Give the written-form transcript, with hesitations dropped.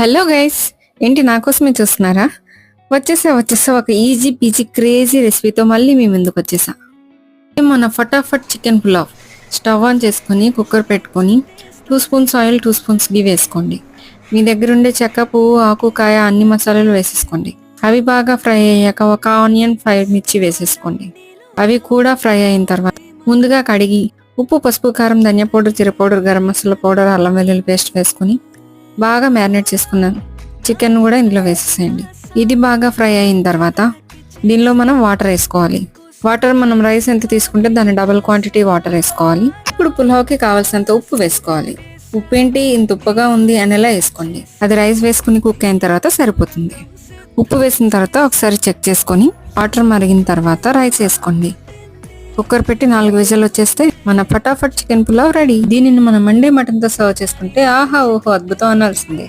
Hello guys, ఏంటి నా కోసమే చూస్తున్నారా? వచ్చేసా ఒక ఈజీ పీజీ క్రేజీ రెసిపీతో మళ్ళీ మీ ముందుకు వచ్చేసా. మన ఫటాఫట్ చికెన్ పులావ్. స్టవ్ ఆన్ చేసుకొని కుక్కర్ పెట్టుకొని 2 స్పూన్స్ ఆయిల్ 2 స్పూన్స్ గీ వేసుకోండి. మీ దగ్గర ఉండే చెక్క, పువ్వు, ఆకు, కాయ అన్ని మసాలాలు వేసేసుకోండి. అవి బాగా ఫ్రై అయ్యాక ఒక ఆనియన్, 5 మిర్చి వేసేసుకోండి. అవి కూడా ఫ్రై అయిన తర్వాత ముందుగా కడిగి ఉప్పు, పసుపు, కారం, ధనియా పౌడర్, జీరా పౌడర్, గరం మసాలా పౌడర్, అల్లం వెల్లుల్లి పేస్ట్ వేసుకొని బాగా మ్యారినేట్ చేసుకున్నాను చికెన్ కూడా ఇందులో వేసేసేయండి. ఇది బాగా ఫ్రై అయిన తర్వాత దీనిలో మనం వాటర్ వేసుకోవాలి. వాటర్ మనం రైస్ ఎంత తీసుకుంటే దాని డబుల్ క్వాంటిటీ వాటర్ వేసుకోవాలి. ఇప్పుడు పులావ్కి కావాల్సినంత ఉప్పు వేసుకోవాలి. ఉప్పు ఏంటి ఇంత ఉప్పుగా ఉంది అనేలా వేసుకోండి. అది రైస్ వేసుకుని కుక్ అయిన తర్వాత సరిపోతుంది. ఉప్పు వేసిన తర్వాత ఒకసారి చెక్ చేసుకొని వాటర్ మరిగిన తర్వాత రైస్ వేసుకోండి. కుక్కర్ పెట్టి 4 విజిల్ వచ్చేస్తే మన ఫటాఫట్ చికెన్ పులావ్ రెడీ. దీనిని మనం మండే మటన్ తో సర్వ్ చేసుకుంటే ఆహా ఓహో అద్భుతం అనాల్సిందే.